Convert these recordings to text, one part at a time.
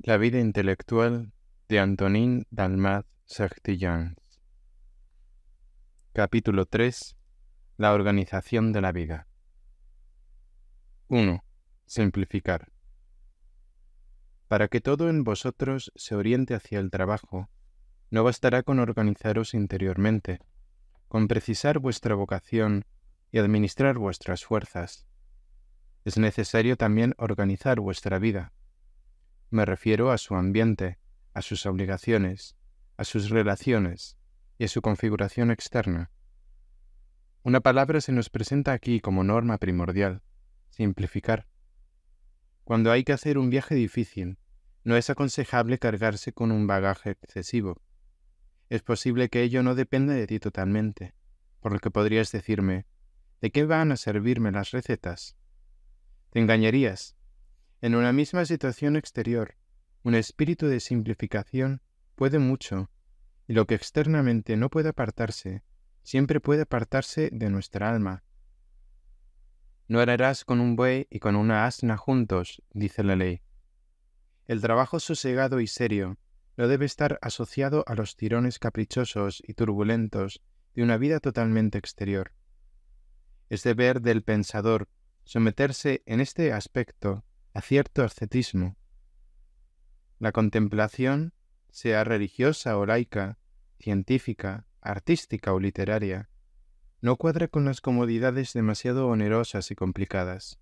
La vida intelectual de Antonin Dalmat-Sartillans. Capítulo 3. La organización de la vida. 1. Simplificar. Para que todo en vosotros se oriente hacia el trabajo, no bastará con organizaros interiormente, con precisar vuestra vocación y administrar vuestras fuerzas. Es necesario también organizar vuestra vida. Me refiero a su ambiente, a sus obligaciones, a sus relaciones y a su configuración externa. Una palabra se nos presenta aquí como norma primordial: simplificar. Cuando hay que hacer un viaje difícil, no es aconsejable cargarse con un bagaje excesivo. Es posible que ello no dependa de ti totalmente, por lo que podrías decirme: ¿de qué van a servirme las recetas? Te engañarías. En una misma situación exterior, un espíritu de simplificación puede mucho, y lo que externamente no puede apartarse, siempre puede apartarse de nuestra alma. No ararás con un buey y con una asna juntos, dice la ley. El trabajo sosegado y serio no debe estar asociado a los tirones caprichosos y turbulentos de una vida totalmente exterior. Es deber del pensador someterse en este aspecto a cierto ascetismo. La contemplación, sea religiosa o laica, científica, artística o literaria, no cuadra con las comodidades demasiado onerosas y complicadas.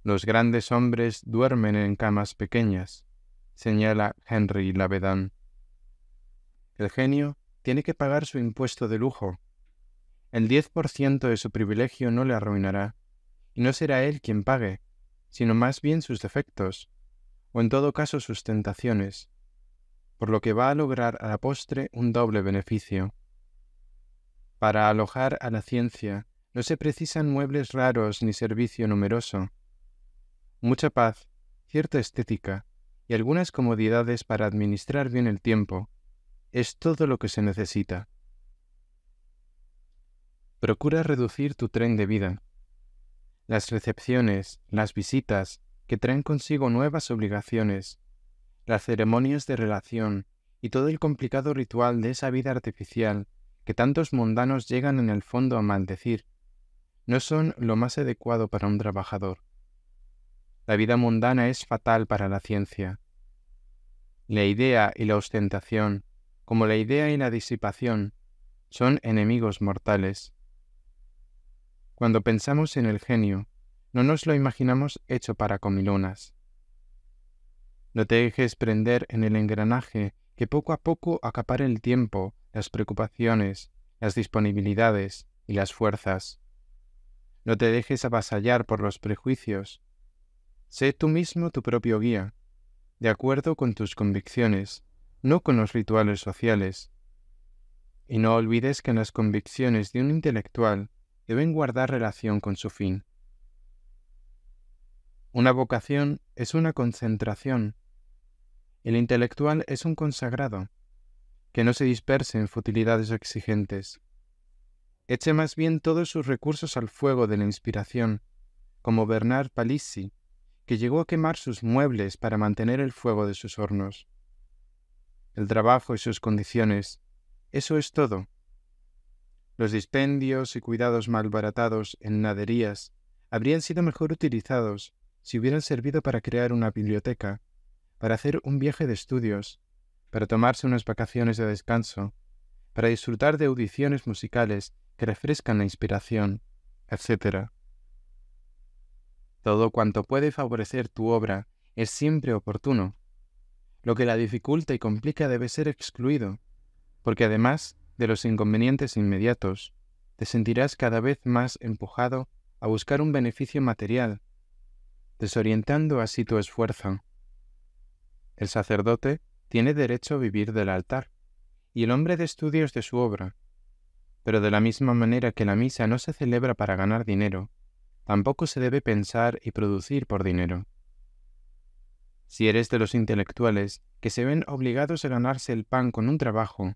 Los grandes hombres duermen en camas pequeñas, señala Henry Lavedan. El genio tiene que pagar su impuesto de lujo. El 10% de su privilegio no le arruinará, y no será él quien pague, sino más bien sus defectos, o en todo caso sus tentaciones, por lo que va a lograr a la postre un doble beneficio. Para alojar a la ciencia no se precisan muebles raros ni servicio numeroso. Mucha paz, cierta estética y algunas comodidades para administrar bien el tiempo es todo lo que se necesita. Procura reducir tu tren de vida. Las recepciones, las visitas, que traen consigo nuevas obligaciones, las ceremonias de relación y todo el complicado ritual de esa vida artificial que tantos mundanos llegan en el fondo a maldecir, no son lo más adecuado para un trabajador. La vida mundana es fatal para la ciencia. La idea y la ostentación, como la idea y la disipación, son enemigos mortales. Cuando pensamos en el genio, no nos lo imaginamos hecho para comilonas. No te dejes prender en el engranaje que poco a poco acapara el tiempo, las preocupaciones, las disponibilidades y las fuerzas. No te dejes avasallar por los prejuicios. Sé tú mismo tu propio guía, de acuerdo con tus convicciones, no con los rituales sociales. Y no olvides que las convicciones de un intelectual deben guardar relación con su fin. Una vocación es una concentración. El intelectual es un consagrado, que no se disperse en futilidades exigentes. Eche más bien todos sus recursos al fuego de la inspiración, como Bernard Palissy, que llegó a quemar sus muebles para mantener el fuego de sus hornos. El trabajo y sus condiciones, eso es todo. Los dispendios y cuidados malbaratados en naderías habrían sido mejor utilizados si hubieran servido para crear una biblioteca, para hacer un viaje de estudios, para tomarse unas vacaciones de descanso, para disfrutar de audiciones musicales que refrescan la inspiración, etc. Todo cuanto puede favorecer tu obra es siempre oportuno. Lo que la dificulta y complica debe ser excluido, porque además de los inconvenientes inmediatos, te sentirás cada vez más empujado a buscar un beneficio material, desorientando así tu esfuerzo. El sacerdote tiene derecho a vivir del altar, y el hombre de estudios de su obra, pero de la misma manera que la misa no se celebra para ganar dinero, tampoco se debe pensar y producir por dinero. Si eres de los intelectuales que se ven obligados a ganarse el pan con un trabajo,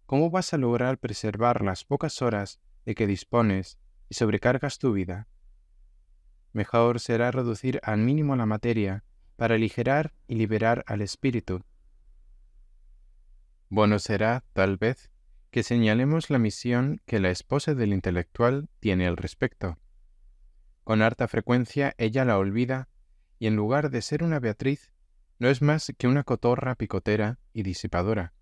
¿cómo vas a lograr preservar las pocas horas de que dispones y sobrecargas tu vida? Mejor será reducir al mínimo la materia para aligerar y liberar al espíritu. Bueno será, tal vez, que señalemos la misión que la esposa del intelectual tiene al respecto. Con harta frecuencia ella la olvida y en lugar de ser una Beatriz, no es más que una cotorra picotera y disipadora.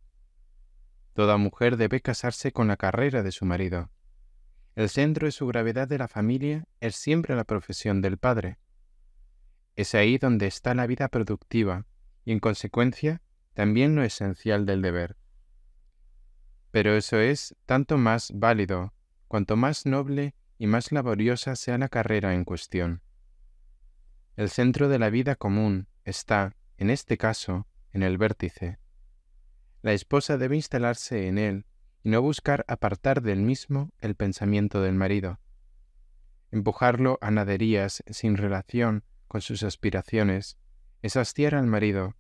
Toda mujer debe casarse con la carrera de su marido. El centro de su gravedad de la familia es siempre la profesión del padre. Es ahí donde está la vida productiva y, en consecuencia, también lo esencial del deber. Pero eso es tanto más válido, cuanto más noble y más laboriosa sea la carrera en cuestión. El centro de la vida común está, en este caso, en el vértice. La esposa debe instalarse en él y no buscar apartar del mismo el pensamiento del marido. Empujarlo a naderías sin relación con sus aspiraciones es hastiar al marido,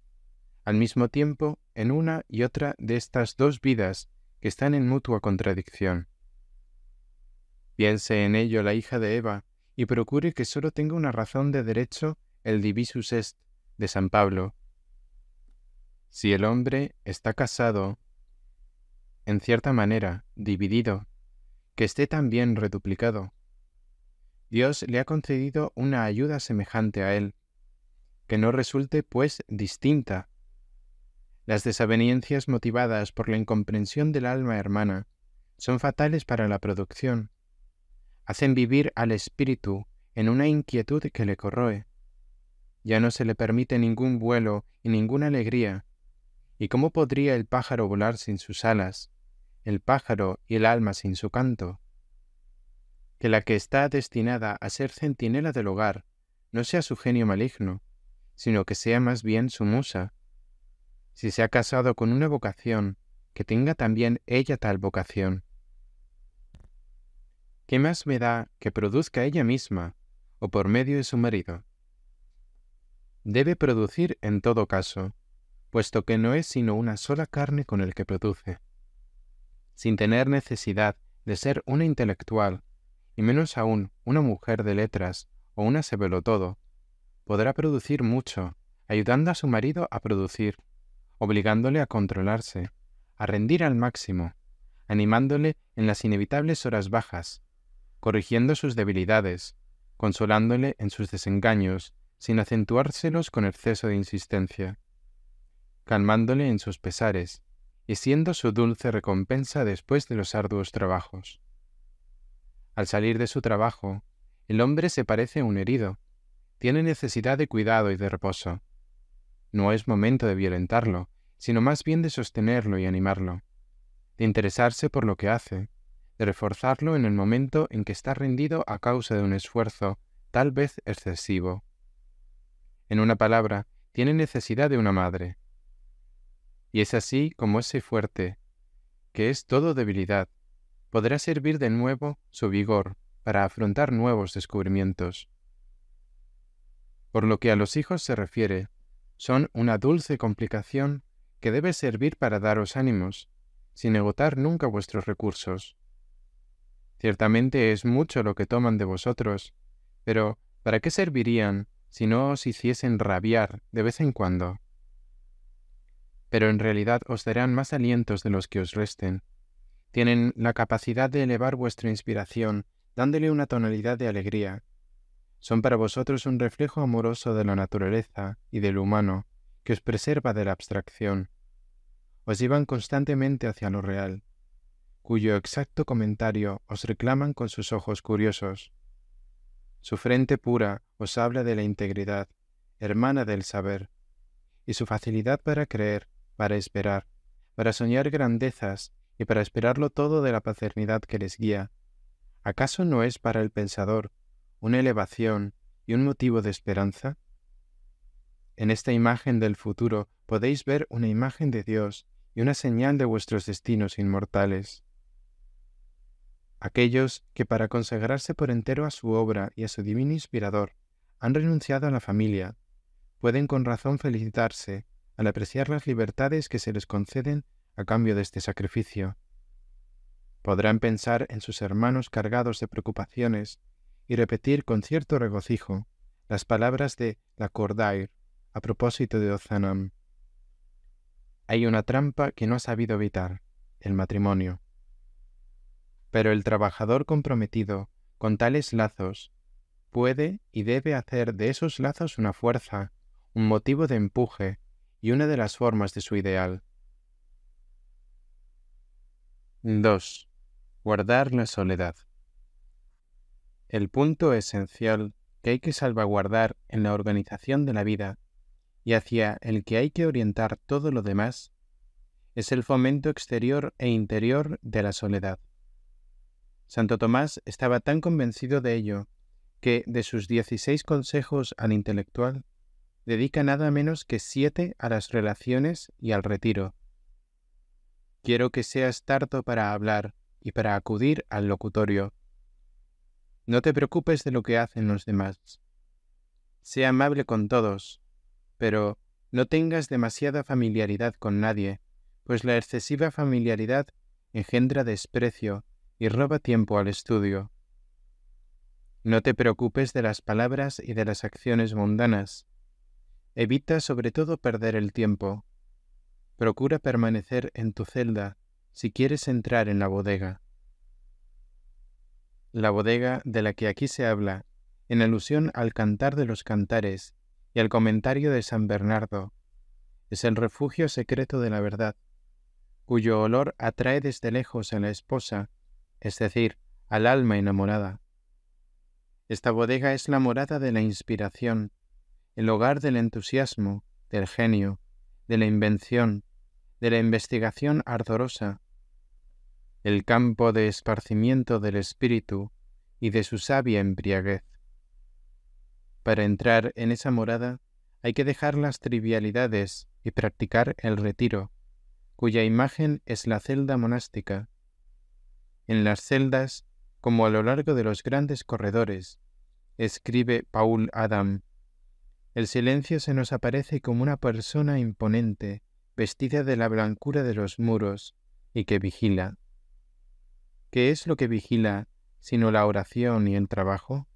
al mismo tiempo en una y otra de estas dos vidas que están en mutua contradicción. Piense en ello la hija de Eva y procure que sólo tenga una razón de derecho el divisus est de San Pablo. Si el hombre está casado, en cierta manera, dividido, que esté también reduplicado. Dios le ha concedido una ayuda semejante a él, que no resulte, pues, distinta. Las desavenencias motivadas por la incomprensión del alma hermana son fatales para la producción. Hacen vivir al espíritu en una inquietud que le corroe. Ya no se le permite ningún vuelo y ninguna alegría. ¿Y cómo podría el pájaro volar sin sus alas, el pájaro y el alma sin su canto? Que la que está destinada a ser centinela del hogar no sea su genio maligno, sino que sea más bien su musa. Si se ha casado con una vocación, que tenga también ella tal vocación. ¿Qué más me da que produzca ella misma, o por medio de su marido? Debe producir en todo caso, puesto que no es sino una sola carne con el que produce. Sin tener necesidad de ser una intelectual, y menos aún una mujer de letras o una sabelotodo, podrá producir mucho, ayudando a su marido a producir, obligándole a controlarse, a rendir al máximo, animándole en las inevitables horas bajas, corrigiendo sus debilidades, consolándole en sus desengaños, sin acentuárselos con exceso de insistencia, calmándole en sus pesares, y siendo su dulce recompensa después de los arduos trabajos. Al salir de su trabajo, el hombre se parece a un herido, tiene necesidad de cuidado y de reposo. No es momento de violentarlo, sino más bien de sostenerlo y animarlo, de interesarse por lo que hace, de reforzarlo en el momento en que está rendido a causa de un esfuerzo, tal vez excesivo. En una palabra, tiene necesidad de una madre. Y es así como ese fuerte, que es todo debilidad, podrá servir de nuevo su vigor para afrontar nuevos descubrimientos. Por lo que a los hijos se refiere, son una dulce complicación que debe servir para daros ánimos, sin agotar nunca vuestros recursos. Ciertamente es mucho lo que toman de vosotros, pero ¿para qué servirían si no os hiciesen rabiar de vez en cuando? Pero en realidad os darán más alientos de los que os resten. Tienen la capacidad de elevar vuestra inspiración, dándole una tonalidad de alegría. Son para vosotros un reflejo amoroso de la naturaleza y de lo humano, que os preserva de la abstracción. Os llevan constantemente hacia lo real, cuyo exacto comentario os reclaman con sus ojos curiosos. Su frente pura os habla de la integridad, hermana del saber, y su facilidad para creer, para esperar, para soñar grandezas y para esperarlo todo de la paternidad que les guía. ¿Acaso no es para el pensador una elevación y un motivo de esperanza? En esta imagen del futuro podéis ver una imagen de Dios y una señal de vuestros destinos inmortales. Aquellos que para consagrarse por entero a su obra y a su divino inspirador han renunciado a la familia, pueden con razón felicitarse al apreciar las libertades que se les conceden a cambio de este sacrificio. Podrán pensar en sus hermanos cargados de preocupaciones y repetir con cierto regocijo las palabras de Lacordaire a propósito de Ozanam. Hay una trampa que no ha sabido evitar, el matrimonio. Pero el trabajador comprometido con tales lazos puede y debe hacer de esos lazos una fuerza, un motivo de empuje y una de las formas de su ideal. 2. Guardar la soledad. El punto esencial que hay que salvaguardar en la organización de la vida y hacia el que hay que orientar todo lo demás es el fomento exterior e interior de la soledad. Santo Tomás estaba tan convencido de ello que de sus 16 consejos al intelectual dedica nada menos que 7 a las relaciones y al retiro. Quiero que seas tardo para hablar y para acudir al locutorio. No te preocupes de lo que hacen los demás. Sé amable con todos, pero no tengas demasiada familiaridad con nadie, pues la excesiva familiaridad engendra desprecio y roba tiempo al estudio. No te preocupes de las palabras y de las acciones mundanas. Evita sobre todo perder el tiempo. Procura permanecer en tu celda si quieres entrar en la bodega. La bodega de la que aquí se habla, en alusión al Cantar de los Cantares y al comentario de San Bernardo, es el refugio secreto de la verdad, cuyo olor atrae desde lejos a la esposa, es decir, al alma enamorada. Esta bodega es la morada de la inspiración, el hogar del entusiasmo, del genio, de la invención, de la investigación ardorosa, el campo de esparcimiento del espíritu y de su sabia embriaguez. Para entrar en esa morada hay que dejar las trivialidades y practicar el retiro, cuya imagen es la celda monástica. En las celdas, como a lo largo de los grandes corredores, escribe Paul Adam, el silencio se nos aparece como una persona imponente, vestida de la blancura de los muros, y que vigila. ¿Qué es lo que vigila, sino la oración y el trabajo?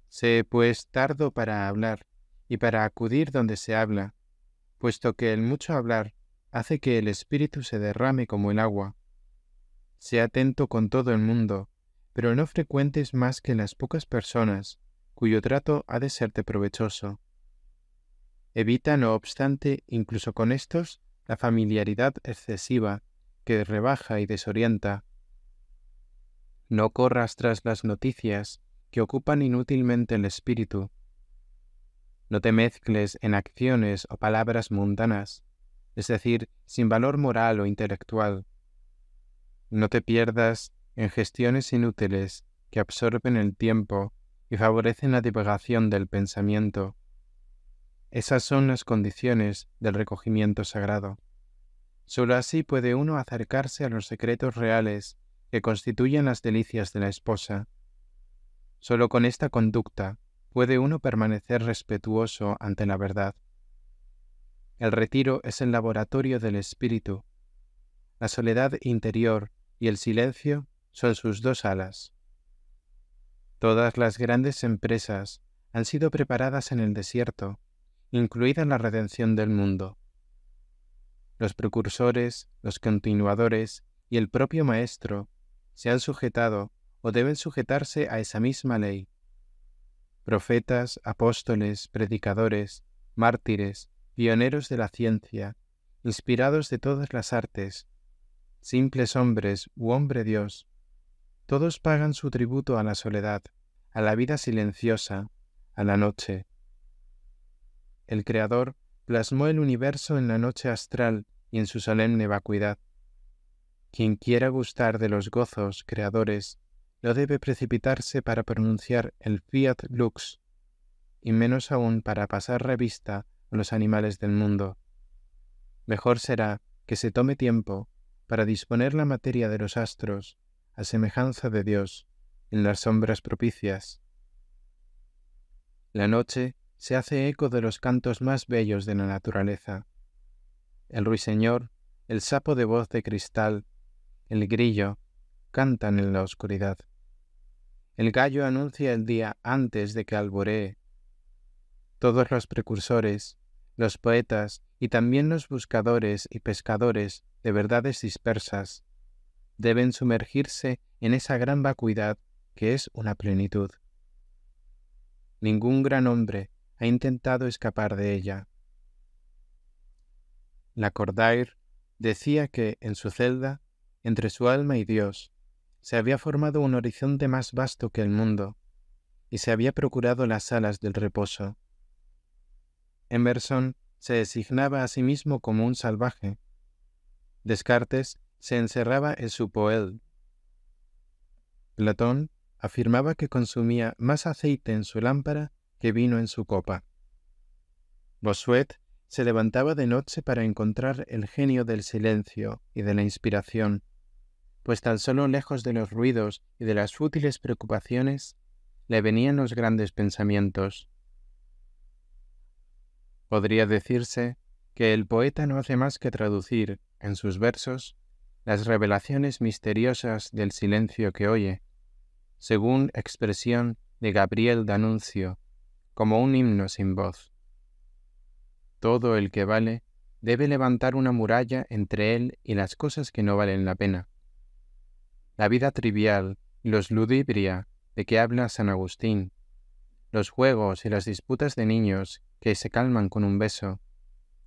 Sé, pues, tardo para hablar, y para acudir donde se habla, puesto que el mucho hablar hace que el espíritu se derrame como el agua. Sé atento con todo el mundo, pero no frecuentes más que las pocas personas, cuyo trato ha de serte provechoso. Evita, no obstante, incluso con estos, la familiaridad excesiva, que rebaja y desorienta. No corras tras las noticias, que ocupan inútilmente el espíritu. No te mezcles en acciones o palabras mundanas, es decir, sin valor moral o intelectual. No te pierdas en gestiones inútiles que absorben el tiempo y favorecen la divagación del pensamiento. Esas son las condiciones del recogimiento sagrado. Sólo así puede uno acercarse a los secretos reales que constituyen las delicias de la esposa. Sólo con esta conducta puede uno permanecer respetuoso ante la verdad. El retiro es el laboratorio del espíritu. La soledad interior y el silencio son sus dos alas. Todas las grandes empresas han sido preparadas en el desierto, incluida la redención del mundo. Los precursores, los continuadores y el propio Maestro se han sujetado o deben sujetarse a esa misma ley. Profetas, apóstoles, predicadores, mártires, pioneros de la ciencia, inspirados de todas las artes, simples hombres u hombre Dios, todos pagan su tributo a la soledad, a la vida silenciosa, a la noche. El Creador plasmó el universo en la noche astral y en su solemne vacuidad. Quien quiera gustar de los gozos creadores no debe precipitarse para pronunciar el fiat lux, y menos aún para pasar revista a los animales del mundo. Mejor será que se tome tiempo para disponer la materia de los astros, a semejanza de Dios, en las sombras propicias. La noche se hace eco de los cantos más bellos de la naturaleza. El ruiseñor, el sapo de voz de cristal, el grillo, cantan en la oscuridad. El gallo anuncia el día antes de que alboree. Todos los precursores, los poetas y también los buscadores y pescadores de verdades dispersas deben sumergirse en esa gran vacuidad que es una plenitud. Ningún gran hombre ha intentado escapar de ella. Lacordaire decía que en su celda, entre su alma y Dios, se había formado un horizonte más vasto que el mundo, y se había procurado las alas del reposo. Emerson se designaba a sí mismo como un salvaje. Descartes se encerraba en su poel. Platón afirmaba que consumía más aceite en su lámpara que vino en su copa. Bossuet se levantaba de noche para encontrar el genio del silencio y de la inspiración, pues tan solo lejos de los ruidos y de las fútiles preocupaciones le venían los grandes pensamientos. Podría decirse que el poeta no hace más que traducir, en sus versos, las revelaciones misteriosas del silencio que oye, según expresión de Gabriel D'Annunzio, como un himno sin voz. Todo el que vale debe levantar una muralla entre él y las cosas que no valen la pena. La vida trivial y los ludibria de que habla San Agustín, los juegos y las disputas de niños que se calman con un beso,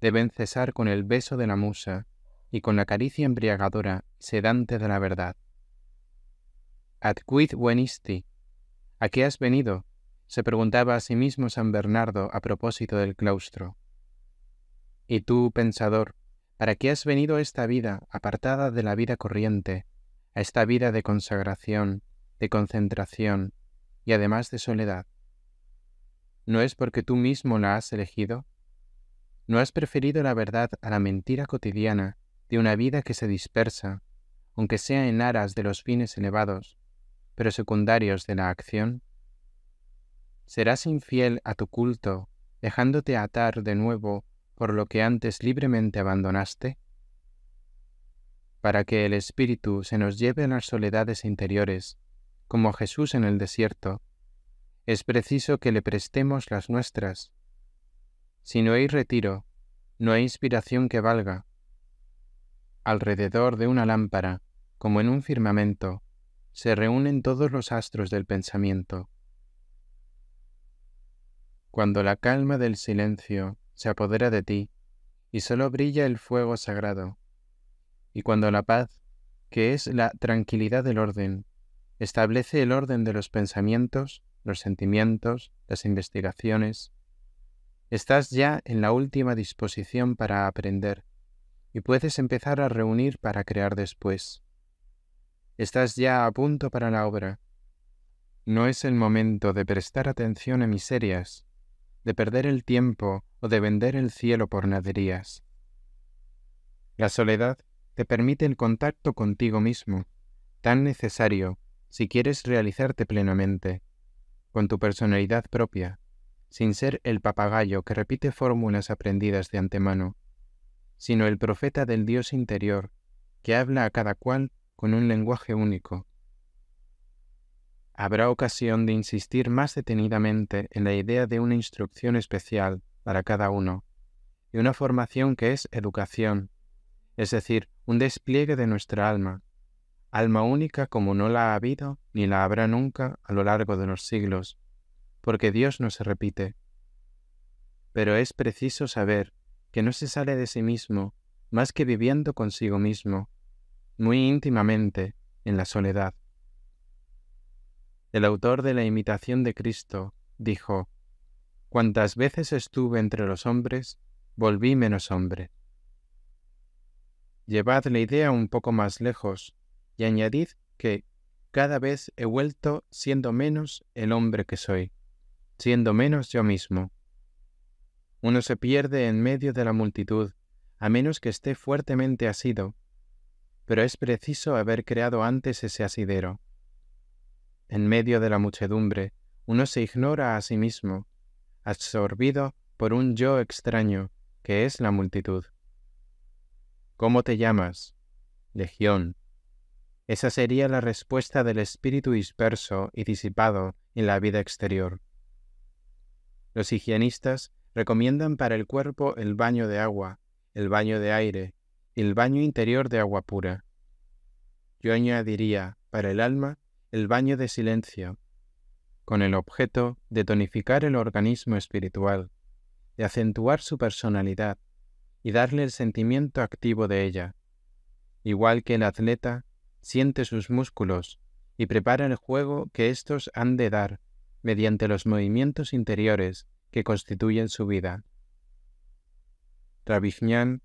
deben cesar con el beso de la musa y con la caricia embriagadora sedante de la verdad. Ad quid venisti? ¿A qué has venido?, se preguntaba a sí mismo San Bernardo a propósito del claustro. Y tú, pensador, ¿para qué has venido a esta vida apartada de la vida corriente, a esta vida de consagración, de concentración y además de soledad? ¿No es porque tú mismo la has elegido? ¿No has preferido la verdad a la mentira cotidiana de una vida que se dispersa, aunque sea en aras de los fines elevados, pero secundarios de la acción? ¿Serás infiel a tu culto, dejándote atar de nuevo por lo que antes libremente abandonaste? Para que el espíritu se nos lleve a las soledades interiores, como Jesús en el desierto, es preciso que le prestemos las nuestras. Si no hay retiro, no hay inspiración que valga. Alrededor de una lámpara, como en un firmamento, se reúnen todos los astros del pensamiento. Cuando la calma del silencio se apodera de ti, y solo brilla el fuego sagrado, y cuando la paz, que es la tranquilidad del orden, establece el orden de los pensamientos, los sentimientos, las investigaciones, estás ya en la última disposición para aprender, y puedes empezar a reunir para crear después. Estás ya a punto para la obra. No es el momento de prestar atención a miserias, de perder el tiempo o de vender el cielo por naderías. La soledad te permite el contacto contigo mismo, tan necesario si quieres realizarte plenamente, con tu personalidad propia, sin ser el papagayo que repite fórmulas aprendidas de antemano, sino el profeta del Dios interior, que habla a cada cual con un lenguaje único. Habrá ocasión de insistir más detenidamente en la idea de una instrucción especial para cada uno, y una formación que es educación, es decir, un despliegue de nuestra alma, alma única como no la ha habido ni la habrá nunca a lo largo de los siglos, porque Dios no se repite. Pero es preciso saber que no se sale de sí mismo más que viviendo consigo mismo, muy íntimamente, en la soledad. El autor de la Imitación de Cristo dijo: «Cuantas veces estuve entre los hombres, volví menos hombre». Llevad la idea un poco más lejos y añadid que cada vez he vuelto siendo menos el hombre que soy, siendo menos yo mismo. Uno se pierde en medio de la multitud, a menos que esté fuertemente asido, pero es preciso haber creado antes ese asidero. En medio de la muchedumbre, uno se ignora a sí mismo, absorbido por un yo extraño, que es la multitud. ¿Cómo te llamas? Legión. Esa sería la respuesta del espíritu disperso y disipado en la vida exterior. Los higienistas recomiendan para el cuerpo el baño de agua, el baño de aire y el baño interior de agua pura. Yo añadiría, para el alma, el baño de silencio, con el objeto de tonificar el organismo espiritual, de acentuar su personalidad y darle el sentimiento activo de ella. Igual que el atleta siente sus músculos y prepara el juego que éstos han de dar mediante los movimientos interiores que constituyen su vida. Travignan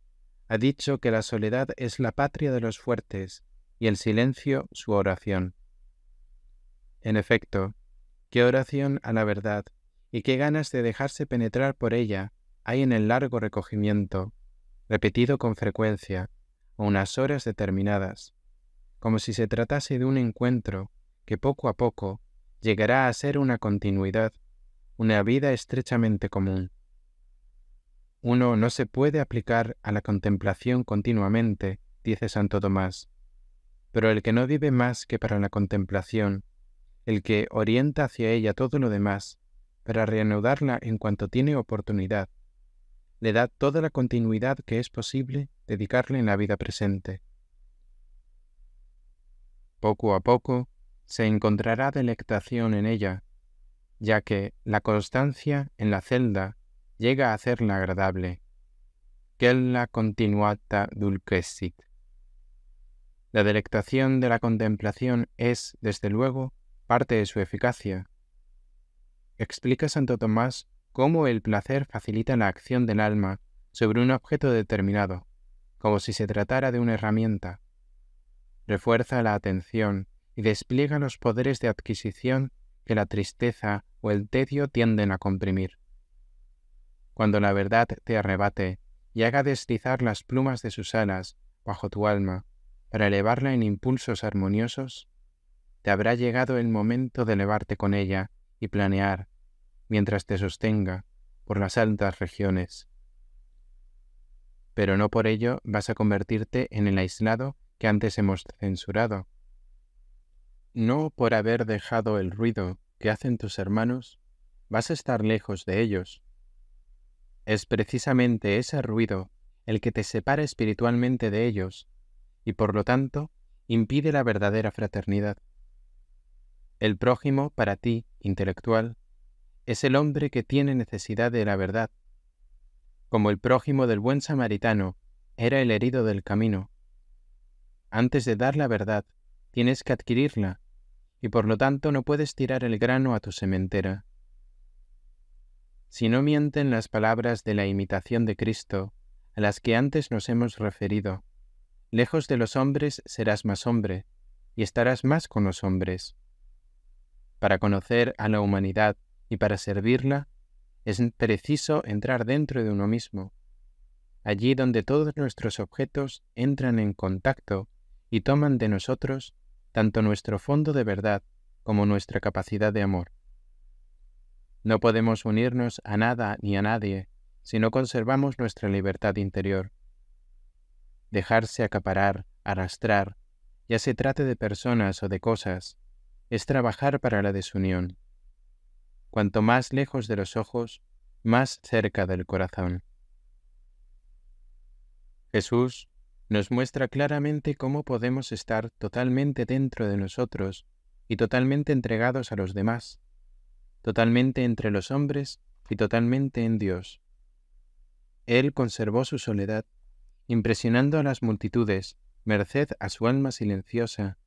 ha dicho que la soledad es la patria de los fuertes y el silencio su oración. En efecto, qué oración a la verdad y qué ganas de dejarse penetrar por ella hay en el largo recogimiento, repetido con frecuencia, a unas horas determinadas, como si se tratase de un encuentro que poco a poco llegará a ser una continuidad, una vida estrechamente común. Uno no se puede aplicar a la contemplación continuamente, dice Santo Tomás, pero el que no vive más que para la contemplación, el que orienta hacia ella todo lo demás, para reanudarla en cuanto tiene oportunidad, le da toda la continuidad que es posible dedicarle en la vida presente. Poco a poco se encontrará delectación en ella, ya que la constancia en la celda llega a hacerla agradable. Quella continuata dulcessit. La delectación de la contemplación es, desde luego, parte de su eficacia. Explica Santo Tomás cómo el placer facilita la acción del alma sobre un objeto determinado, como si se tratara de una herramienta. Refuerza la atención y despliega los poderes de adquisición que la tristeza o el tedio tienden a comprimir. Cuando la verdad te arrebate y haga deslizar las plumas de sus alas bajo tu alma para elevarla en impulsos armoniosos, te habrá llegado el momento de elevarte con ella y planear, mientras te sostenga, por las altas regiones. Pero no por ello vas a convertirte en el aislado que antes hemos censurado. No por haber dejado el ruido que hacen tus hermanos, vas a estar lejos de ellos. Es precisamente ese ruido el que te separa espiritualmente de ellos y por lo tanto impide la verdadera fraternidad. El prójimo, para ti, intelectual, es el hombre que tiene necesidad de la verdad, como el prójimo del buen samaritano era el herido del camino. Antes de dar la verdad, tienes que adquirirla, y por lo tanto no puedes tirar el grano a tu sementera. Si no mienten las palabras de la imitación de Cristo, a las que antes nos hemos referido, lejos de los hombres serás más hombre, y estarás más con los hombres. Para conocer a la humanidad y para servirla, es preciso entrar dentro de uno mismo, allí donde todos nuestros objetos entran en contacto y toman de nosotros tanto nuestro fondo de verdad como nuestra capacidad de amor. No podemos unirnos a nada ni a nadie si no conservamos nuestra libertad interior. Dejarse acaparar, arrastrar, ya se trate de personas o de cosas, es trabajar para la desunión. Cuanto más lejos de los ojos, más cerca del corazón. Jesús nos muestra claramente cómo podemos estar totalmente dentro de nosotros y totalmente entregados a los demás, totalmente entre los hombres y totalmente en Dios. Él conservó su soledad, impresionando a las multitudes, merced a su alma silenciosa,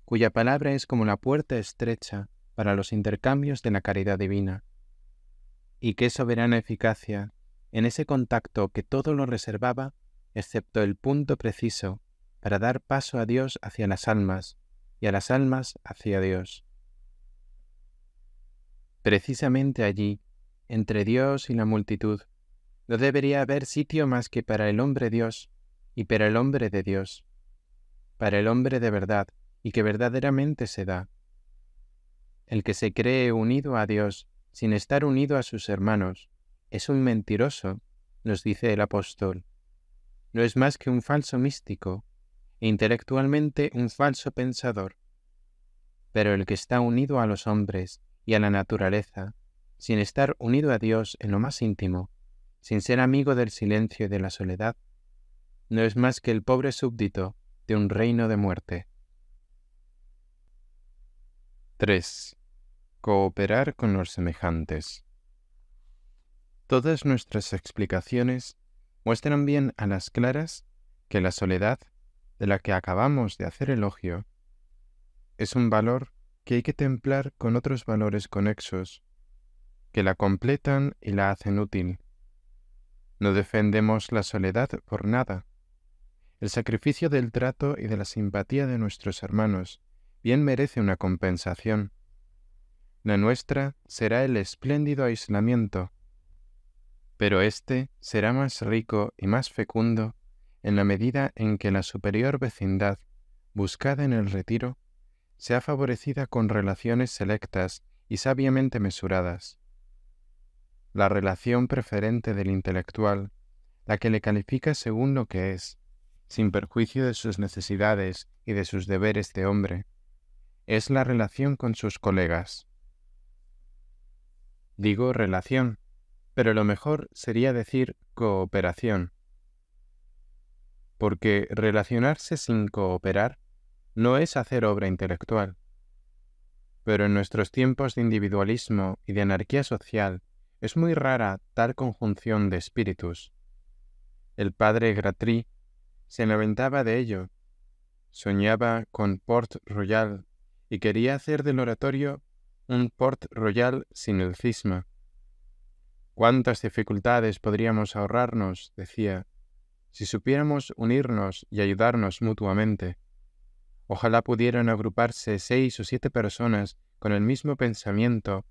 cuya palabra es como la puerta estrecha para los intercambios de la caridad divina. Y qué soberana eficacia en ese contacto que todo lo reservaba, excepto el punto preciso para dar paso a Dios hacia las almas y a las almas hacia Dios. Precisamente allí, entre Dios y la multitud, no debería haber sitio más que para el hombre Dios y para el hombre de Dios, para el hombre de verdad y que verdaderamente se da. El que se cree unido a Dios sin estar unido a sus hermanos es un mentiroso, nos dice el apóstol. No es más que un falso místico e intelectualmente un falso pensador. Pero el que está unido a los hombres y a la naturaleza sin estar unido a Dios en lo más íntimo, sin ser amigo del silencio y de la soledad, no es más que el pobre súbdito de un reino de muerte. 3. Cooperar con los semejantes. Todas nuestras explicaciones muestran bien a las claras que la soledad, de la que acabamos de hacer elogio, es un valor que hay que templar con otros valores conexos, que la completan y la hacen útil. No defendemos la soledad por nada. El sacrificio del trato y de la simpatía de nuestros hermanos bien merece una compensación. La nuestra será el espléndido aislamiento, pero éste será más rico y más fecundo en la medida en que la superior vecindad, buscada en el retiro, sea favorecida con relaciones selectas y sabiamente mesuradas. La relación preferente del intelectual, la que le califica según lo que es, sin perjuicio de sus necesidades y de sus deberes de hombre, es la relación con sus colegas. Digo relación, pero lo mejor sería decir cooperación, porque relacionarse sin cooperar no es hacer obra intelectual. Pero en nuestros tiempos de individualismo y de anarquía social es muy rara tal conjunción de espíritus. El padre Gratry se lamentaba de ello, soñaba con Port Royal y quería hacer del oratorio un Port Royal sin el cisma. ¿Cuántas dificultades podríamos ahorrarnos, decía, si supiéramos unirnos y ayudarnos mutuamente? Ojalá pudieran agruparse 6 o 7 personas con el mismo pensamiento,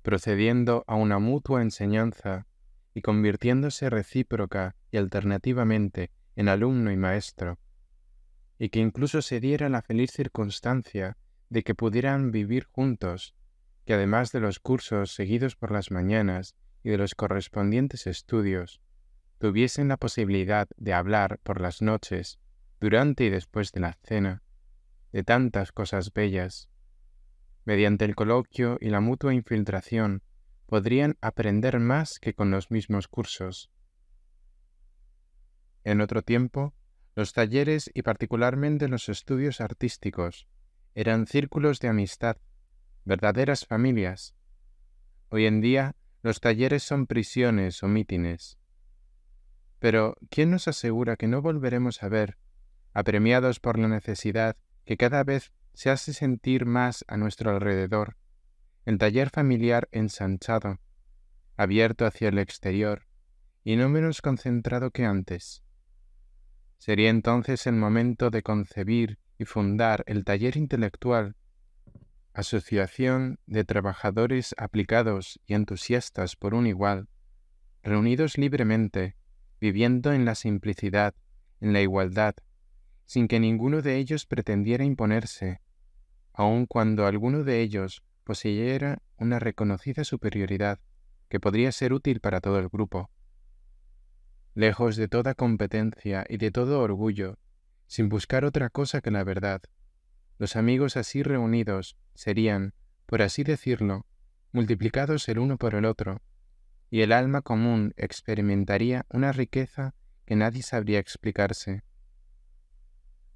procediendo a una mutua enseñanza y convirtiéndose recíproca y alternativamente en alumno y maestro, y que incluso se diera la feliz circunstancia de que pudieran vivir juntos, que además de los cursos seguidos por las mañanas y de los correspondientes estudios, tuviesen la posibilidad de hablar por las noches, durante y después de la cena, de tantas cosas bellas. Mediante el coloquio y la mutua infiltración, podrían aprender más que con los mismos cursos. En otro tiempo, los talleres y particularmente los estudios artísticos eran círculos de amistad, verdaderas familias. Hoy en día, los talleres son prisiones o mítines. Pero, ¿quién nos asegura que no volveremos a ver, apremiados por la necesidad que cada vez se hace sentir más a nuestro alrededor, el taller familiar ensanchado, abierto hacia el exterior y no menos concentrado que antes? Sería entonces el momento de concebir y fundar el taller intelectual, asociación de trabajadores aplicados y entusiastas por un igual, reunidos libremente, viviendo en la simplicidad, en la igualdad, sin que ninguno de ellos pretendiera imponerse, aun cuando alguno de ellos poseyera una reconocida superioridad que podría ser útil para todo el grupo. Lejos de toda competencia y de todo orgullo, sin buscar otra cosa que la verdad, los amigos así reunidos serían, por así decirlo, multiplicados el uno por el otro, y el alma común experimentaría una riqueza que nadie sabría explicarse.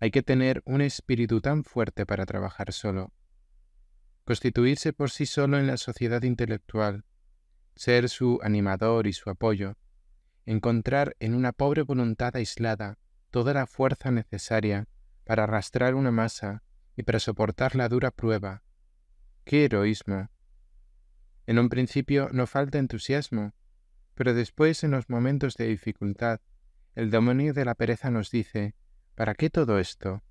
Hay que tener un espíritu tan fuerte para trabajar solo, constituirse por sí solo en la sociedad intelectual, ser su animador y su apoyo, encontrar en una pobre voluntad aislada toda la fuerza necesaria para arrastrar una masa y para soportar la dura prueba. ¡Qué heroísmo! En un principio no falta entusiasmo, pero después, en los momentos de dificultad, el demonio de la pereza nos dice: ¿para qué todo esto?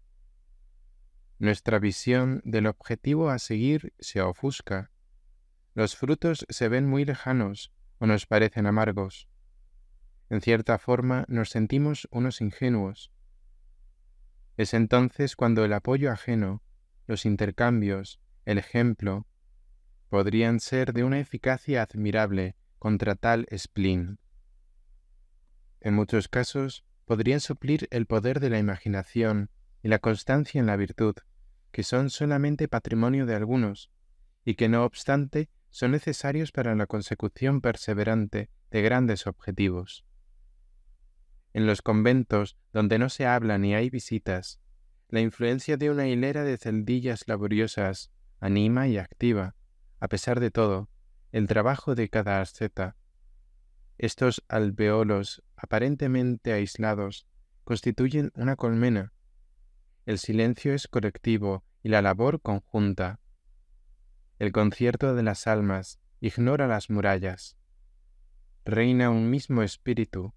Nuestra visión del objetivo a seguir se ofusca. Los frutos se ven muy lejanos o nos parecen amargos. En cierta forma nos sentimos unos ingenuos. Es entonces cuando el apoyo ajeno, los intercambios, el ejemplo, podrían ser de una eficacia admirable contra tal spleen. En muchos casos, podrían suplir el poder de la imaginación y la constancia en la virtud, que son solamente patrimonio de algunos, y que no obstante son necesarios para la consecución perseverante de grandes objetivos. En los conventos, donde no se habla ni hay visitas, la influencia de una hilera de celdillas laboriosas anima y activa, a pesar de todo, el trabajo de cada asceta. Estos alvéolos aparentemente aislados constituyen una colmena. El silencio es colectivo y la labor conjunta. El concierto de las almas ignora las murallas. Reina un mismo espíritu,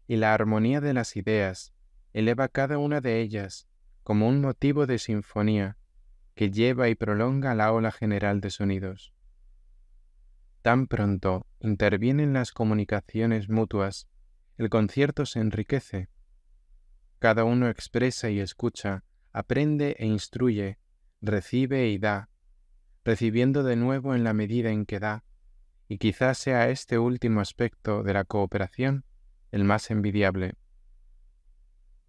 y la armonía de las ideas eleva cada una de ellas como un motivo de sinfonía que lleva y prolonga la ola general de sonidos. Tan pronto intervienen las comunicaciones mutuas, el concierto se enriquece. Cada uno expresa y escucha, aprende e instruye, recibe y da, recibiendo de nuevo en la medida en que da, y quizás sea este último aspecto de la cooperación el más envidiable.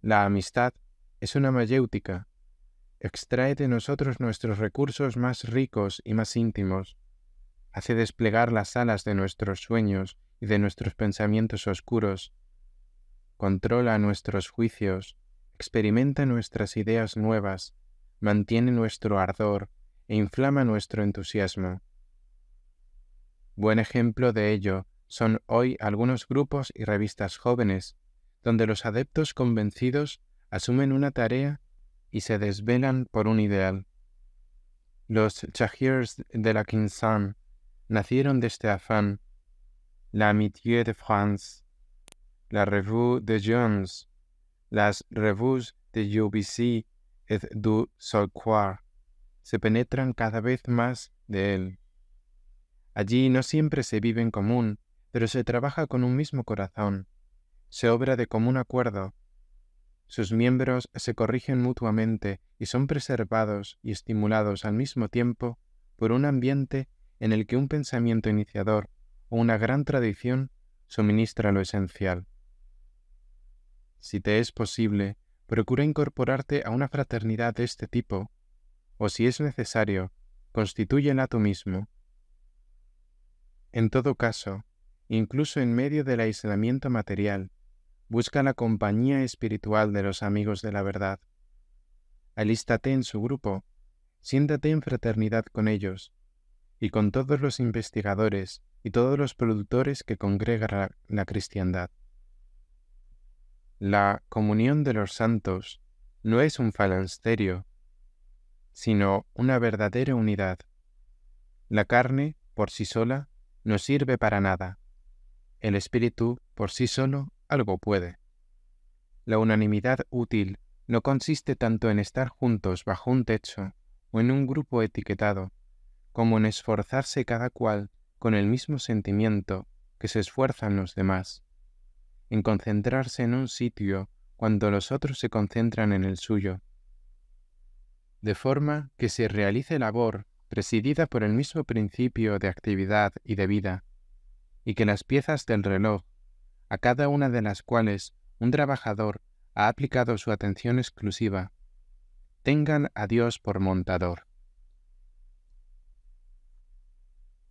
La amistad es una mayéutica, extrae de nosotros nuestros recursos más ricos y más íntimos, hace desplegar las alas de nuestros sueños y de nuestros pensamientos oscuros, controla nuestros juicios, experimenta nuestras ideas nuevas, mantiene nuestro ardor e inflama nuestro entusiasmo. Buen ejemplo de ello son hoy algunos grupos y revistas jóvenes, donde los adeptos convencidos asumen una tarea y se desvelan por un ideal. Los Chahirs de la Quinsam nacieron de este afán. La Amitié de France, la Revue de Jones, las revues de UBC et du Solquar se penetran cada vez más de él. Allí no siempre se vive en común, pero se trabaja con un mismo corazón, se obra de común acuerdo. Sus miembros se corrigen mutuamente y son preservados y estimulados al mismo tiempo por un ambiente en el que un pensamiento iniciador o una gran tradición suministra lo esencial. Si te es posible, procura incorporarte a una fraternidad de este tipo, o si es necesario, constitúyela tú mismo. En todo caso, incluso en medio del aislamiento material, busca la compañía espiritual de los amigos de la verdad. Alístate en su grupo, siéntate en fraternidad con ellos, y con todos los investigadores y todos los productores que congregan la cristiandad. La comunión de los santos no es un falansterio, sino una verdadera unidad. La carne, por sí sola, no sirve para nada. El espíritu, por sí solo, algo puede. La unanimidad útil no consiste tanto en estar juntos bajo un techo o en un grupo etiquetado, como en esforzarse cada cual con el mismo sentimiento que se esfuerzan los demás, en concentrarse en un sitio cuando los otros se concentran en el suyo, de forma que se realice labor presidida por el mismo principio de actividad y de vida, y que las piezas del reloj, a cada una de las cuales un trabajador ha aplicado su atención exclusiva, tengan a Dios por montador.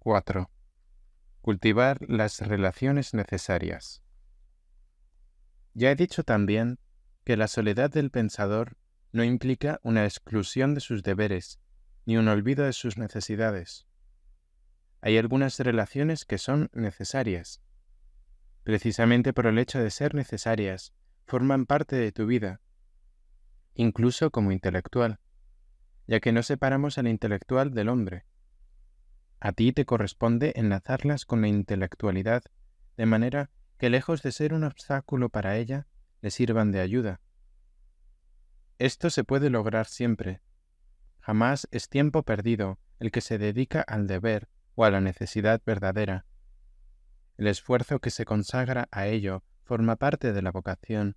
4. Cultivar las relaciones necesarias. Ya he dicho también que la soledad del pensador no implica una exclusión de sus deberes, ni un olvido de sus necesidades. Hay algunas relaciones que son necesarias. Precisamente por el hecho de ser necesarias, forman parte de tu vida, incluso como intelectual, ya que no separamos al intelectual del hombre. A ti te corresponde enlazarlas con la intelectualidad, de manera que lejos de ser un obstáculo para ella, le sirvan de ayuda. Esto se puede lograr siempre. Jamás es tiempo perdido el que se dedica al deber o a la necesidad verdadera. El esfuerzo que se consagra a ello forma parte de la vocación,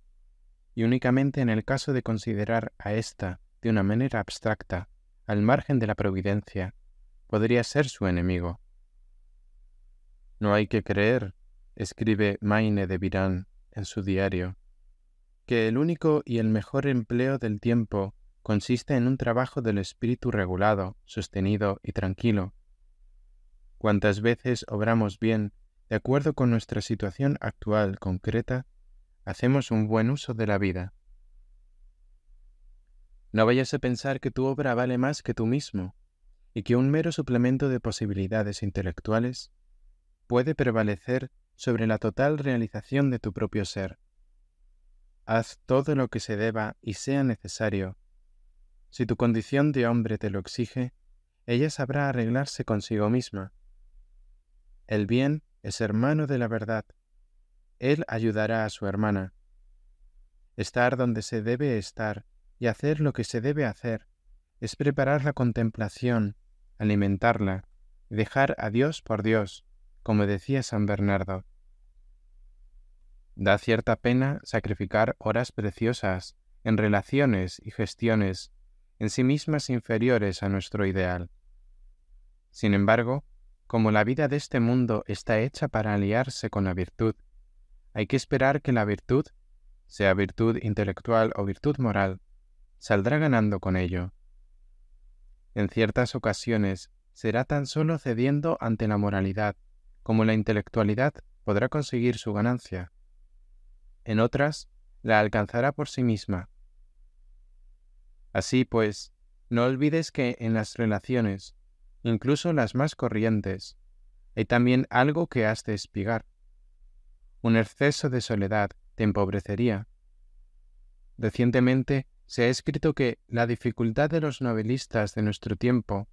y únicamente en el caso de considerar a ésta de una manera abstracta, al margen de la providencia, podría ser su enemigo. No hay que creer, escribe Maine de Biran en su diario, que el único y el mejor empleo del tiempo consiste en un trabajo del espíritu regulado, sostenido y tranquilo. Cuantas veces obramos bien, de acuerdo con nuestra situación actual concreta, hacemos un buen uso de la vida. No vayas a pensar que tu obra vale más que tú mismo, y que un mero suplemento de posibilidades intelectuales puede prevalecer sobre la total realización de tu propio ser. Haz todo lo que se deba y sea necesario. Si tu condición de hombre te lo exige, ella sabrá arreglarse consigo misma. El bien es hermano de la verdad. Él ayudará a su hermana. Estar donde se debe estar y hacer lo que se debe hacer es preparar la contemplación, alimentarla y dejar a Dios por Dios, como decía San Bernardo. Da cierta pena sacrificar horas preciosas en relaciones y gestiones en sí mismas inferiores a nuestro ideal. Sin embargo, como la vida de este mundo está hecha para aliarse con la virtud, hay que esperar que la virtud, sea virtud intelectual o virtud moral, saldrá ganando con ello. En ciertas ocasiones será tan solo cediendo ante la moralidad como la intelectualidad podrá conseguir su ganancia. En otras, la alcanzará por sí misma. Así pues, no olvides que en las relaciones, incluso las más corrientes, hay también algo que has de espigar. Un exceso de soledad te empobrecería. Recientemente se ha escrito que la dificultad de los novelistas de nuestro tiempo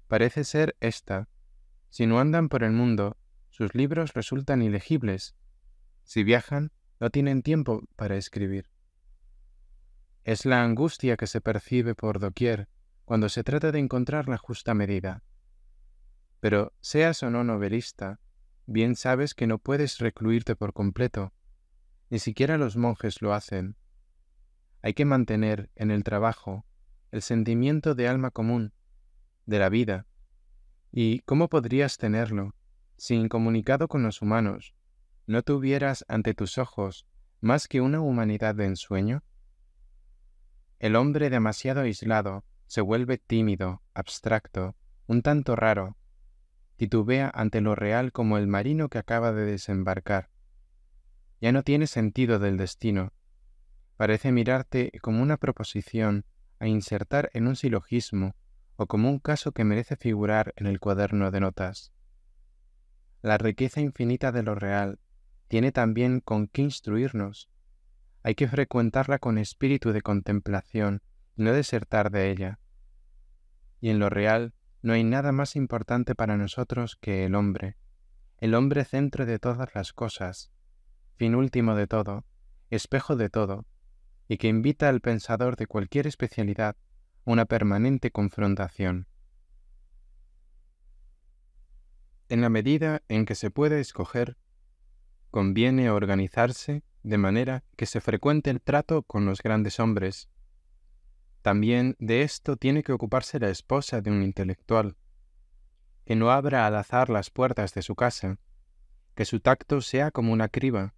parece ser esta: si no andan por el mundo, sus libros resultan ilegibles. Si viajan, no tienen tiempo para escribir. Es la angustia que se percibe por doquier cuando se trata de encontrar la justa medida. Pero seas o no novelista, bien sabes que no puedes recluirte por completo. Ni siquiera los monjes lo hacen. Hay que mantener en el trabajo el sentimiento de alma común, de la vida. ¿Y cómo podrías tenerlo si, incomunicado con los humanos, no tuvieras ante tus ojos más que una humanidad de ensueño? El hombre demasiado aislado se vuelve tímido, abstracto, un tanto raro. Titubea ante lo real como el marino que acaba de desembarcar. Ya no tiene sentido del destino. Parece mirarte como una proposición a insertar en un silogismo o como un caso que merece figurar en el cuaderno de notas. La riqueza infinita de lo real tiene también con qué instruirnos. Hay que frecuentarla con espíritu de contemplación y no desertar de ella. Y en lo real no hay nada más importante para nosotros que el hombre centro de todas las cosas, fin último de todo, espejo de todo, y que invita al pensador de cualquier especialidad a una permanente confrontación. En la medida en que se puede escoger, conviene organizarse de manera que se frecuente el trato con los grandes hombres. También de esto tiene que ocuparse la esposa de un intelectual, que no abra al azar las puertas de su casa, que su tacto sea como una criba.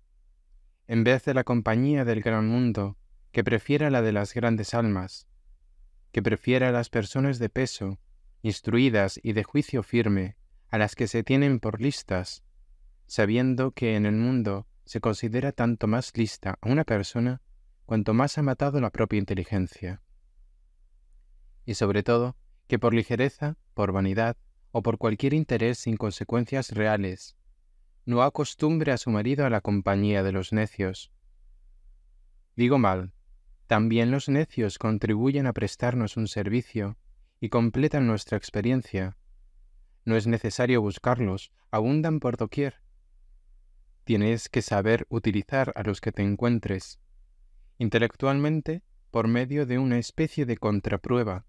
En vez de la compañía del gran mundo, que prefiera la de las grandes almas, que prefiera las personas de peso, instruidas y de juicio firme, a las que se tienen por listas, sabiendo que en el mundo se considera tanto más lista a una persona cuanto más ha matado la propia inteligencia. Y sobre todo, que por ligereza, por vanidad o por cualquier interés sin consecuencias reales, no acostumbre a su marido a la compañía de los necios. Digo mal, también los necios contribuyen a prestarnos un servicio y completan nuestra experiencia. No es necesario buscarlos, abundan por doquier. Tienes que saber utilizar a los que te encuentres, intelectualmente por medio de una especie de contraprueba,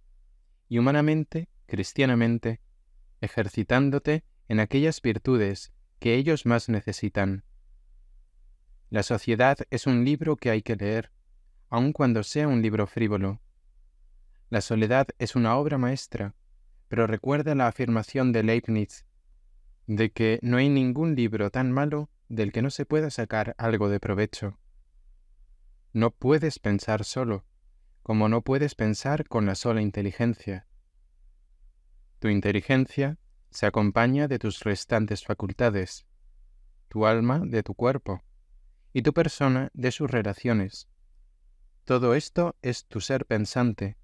y humanamente, cristianamente, ejercitándote en aquellas virtudes que ellos más necesitan. La sociedad es un libro que hay que leer, aun cuando sea un libro frívolo. La soledad es una obra maestra, pero recuerda la afirmación de Leibniz, de que no hay ningún libro tan malo del que no se pueda sacar algo de provecho. No puedes pensar solo, como no puedes pensar con la sola inteligencia. Tu inteligencia se acompaña de tus restantes facultades, tu alma de tu cuerpo y tu persona de sus relaciones. Todo esto es tu ser pensante.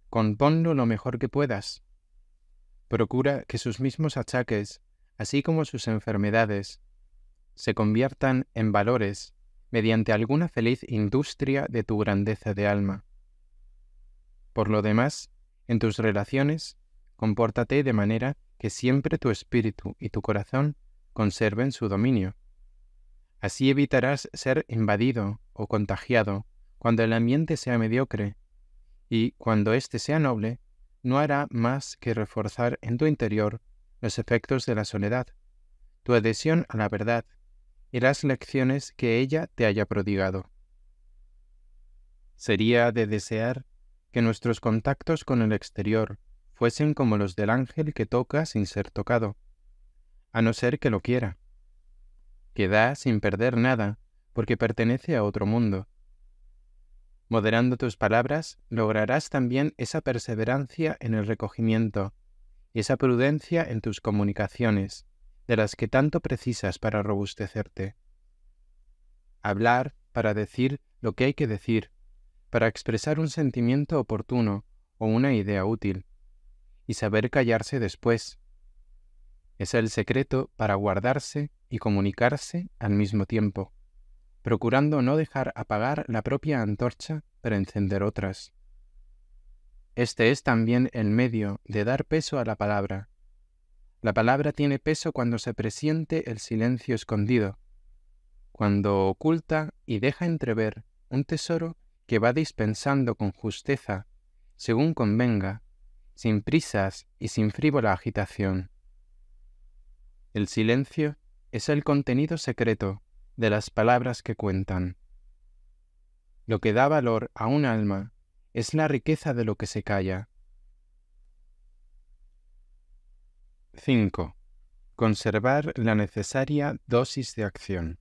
Componlo lo mejor que puedas. Procura que sus mismos achaques, así como sus enfermedades, se conviertan en valores mediante alguna feliz industria de tu grandeza de alma. Por lo demás, en tus relaciones, compórtate de manera que siempre tu espíritu y tu corazón conserven su dominio. Así evitarás ser invadido o contagiado cuando el ambiente sea mediocre, y cuando éste sea noble, no hará más que reforzar en tu interior los efectos de la soledad, tu adhesión a la verdad y las lecciones que ella te haya prodigado. Sería de desear que nuestros contactos con el exterior fuesen como los del ángel que toca sin ser tocado, a no ser que lo quiera, que da sin perder nada porque pertenece a otro mundo. Moderando tus palabras, lograrás también esa perseverancia en el recogimiento y esa prudencia en tus comunicaciones, de las que tanto precisas para robustecerte. Hablar para decir lo que hay que decir, para expresar un sentimiento oportuno o una idea útil, y saber callarse después. Es el secreto para guardarse y comunicarse al mismo tiempo, procurando no dejar apagar la propia antorcha para encender otras. Este es también el medio de dar peso a la palabra. La palabra tiene peso cuando se presiente el silencio escondido, cuando oculta y deja entrever un tesoro que va dispensando con justeza, según convenga, sin prisas y sin frívola agitación. El silencio es el contenido secreto de las palabras que cuentan. Lo que da valor a un alma es la riqueza de lo que se calla. 5. Conservar la necesaria dosis de acción.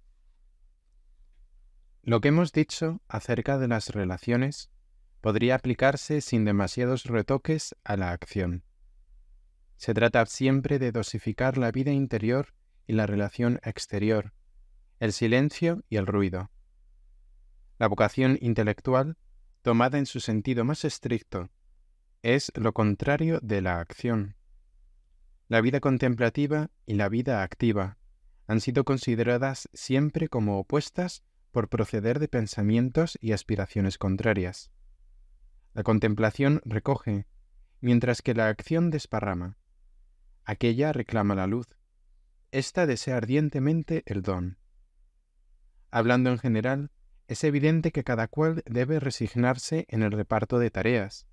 Lo que hemos dicho acerca de las relaciones podría aplicarse sin demasiados retoques a la acción. Se trata siempre de dosificar la vida interior y la relación exterior, el silencio y el ruido. La vocación intelectual, tomada en su sentido más estricto, es lo contrario de la acción. La vida contemplativa y la vida activa han sido consideradas siempre como opuestas por proceder de pensamientos y aspiraciones contrarias. La contemplación recoge, mientras que la acción desparrama. Aquella reclama la luz, ésta desea ardientemente el don. Hablando en general, es evidente que cada cual debe resignarse en el reparto de tareas,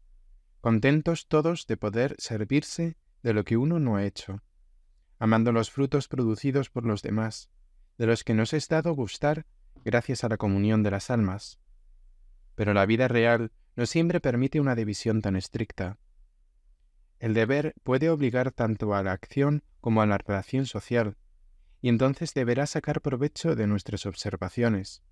contentos todos de poder servirse de lo que uno no ha hecho, amando los frutos producidos por los demás, de los que nos es dado gustar gracias a la comunión de las almas. Pero la vida real no siempre permite una división tan estricta. El deber puede obligar tanto a la acción como a la relación social, y entonces deberá sacar provecho de nuestras observaciones.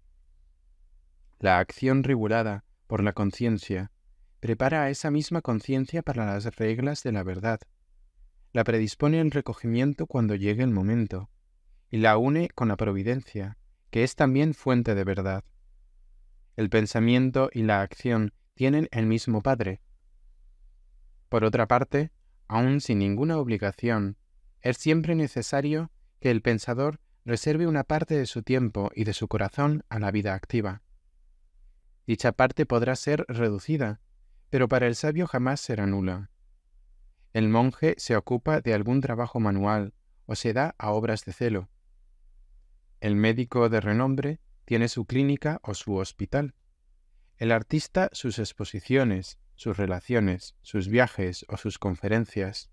La acción regulada por la conciencia prepara a esa misma conciencia para las reglas de la verdad, la predispone al recogimiento cuando llegue el momento, y la une con la providencia, que es también fuente de verdad. El pensamiento y la acción tienen el mismo Padre. Por otra parte, aun sin ninguna obligación, es siempre necesario que el pensador reserve una parte de su tiempo y de su corazón a la vida activa. Dicha parte podrá ser reducida, pero para el sabio jamás será nula. El monje se ocupa de algún trabajo manual o se da a obras de celo. El médico de renombre tiene su clínica o su hospital. El artista sus exposiciones, sus relaciones, sus viajes o sus conferencias.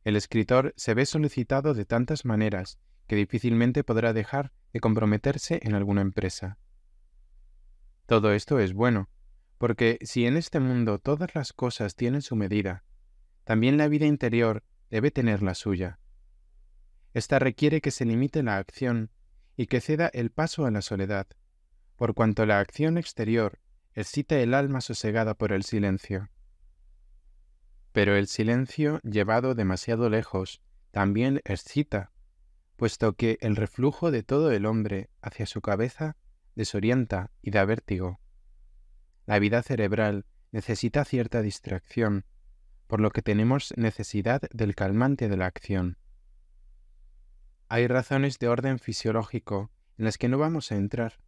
El escritor se ve solicitado de tantas maneras que difícilmente podrá dejar de comprometerse en alguna empresa. Todo esto es bueno, porque si en este mundo todas las cosas tienen su medida, también la vida interior debe tener la suya. Esta requiere que se limite la acción y que ceda el paso a la soledad, por cuanto la acción exterior excita el alma sosegada por el silencio. Pero el silencio llevado demasiado lejos también excita, puesto que el reflujo de todo el hombre hacia su cabeza desorienta y da vértigo. La vida cerebral necesita cierta distracción, por lo que tenemos necesidad del calmante de la acción. Hay razones de orden fisiológico en las que no vamos a entrar.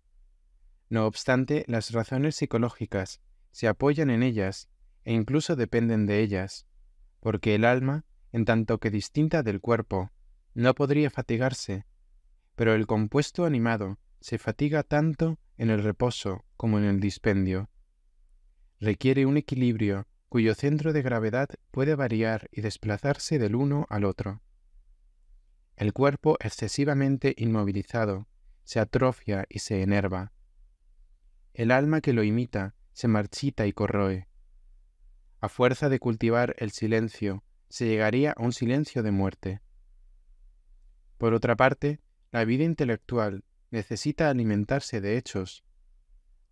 No obstante, las razones psicológicas se apoyan en ellas e incluso dependen de ellas, porque el alma, en tanto que distinta del cuerpo, no podría fatigarse, pero el compuesto animado se fatiga tanto en el reposo como en el dispendio. Requiere un equilibrio cuyo centro de gravedad puede variar y desplazarse del uno al otro. El cuerpo excesivamente inmovilizado se atrofia y se enerva. El alma que lo imita se marchita y corroe. A fuerza de cultivar el silencio, se llegaría a un silencio de muerte. Por otra parte, la vida intelectual necesita alimentarse de hechos.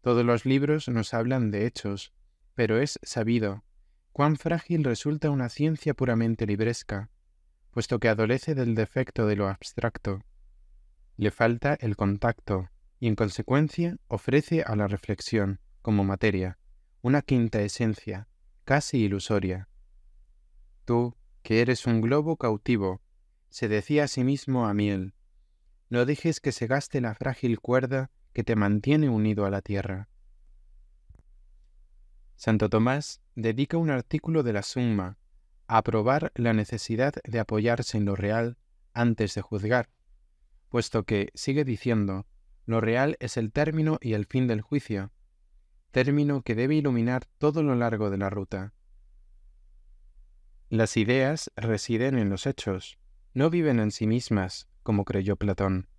Todos los libros nos hablan de hechos, pero es sabido cuán frágil resulta una ciencia puramente libresca, puesto que adolece del defecto de lo abstracto. Le falta el contacto y, en consecuencia, ofrece a la reflexión, como materia, una quinta esencia, casi ilusoria. Tú, que eres un globo cautivo, se decía a sí mismo Amiel, no dejes que se gaste la frágil cuerda que te mantiene unido a la tierra. Santo Tomás dedica un artículo de la Summa a probar la necesidad de apoyarse en lo real antes de juzgar, puesto que, sigue diciendo, lo real es el término y el fin del juicio, término que debe iluminar todo lo largo de la ruta. Las ideas residen en los hechos, no viven en sí mismas, como creyó Platón.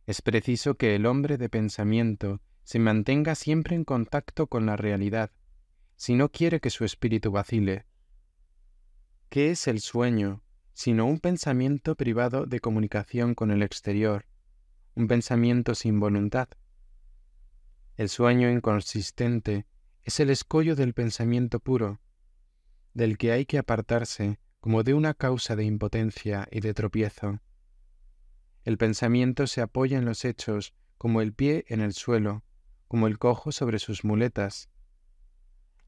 Es preciso que el hombre de pensamiento se mantenga siempre en contacto con la realidad, si no quiere que su espíritu vacile. ¿Qué es el sueño, sino un pensamiento privado de comunicación con el exterior, un pensamiento sin voluntad? El sueño inconsistente es el escollo del pensamiento puro, del que hay que apartarse como de una causa de impotencia y de tropiezo. El pensamiento se apoya en los hechos como el pie en el suelo, como el cojo sobre sus muletas.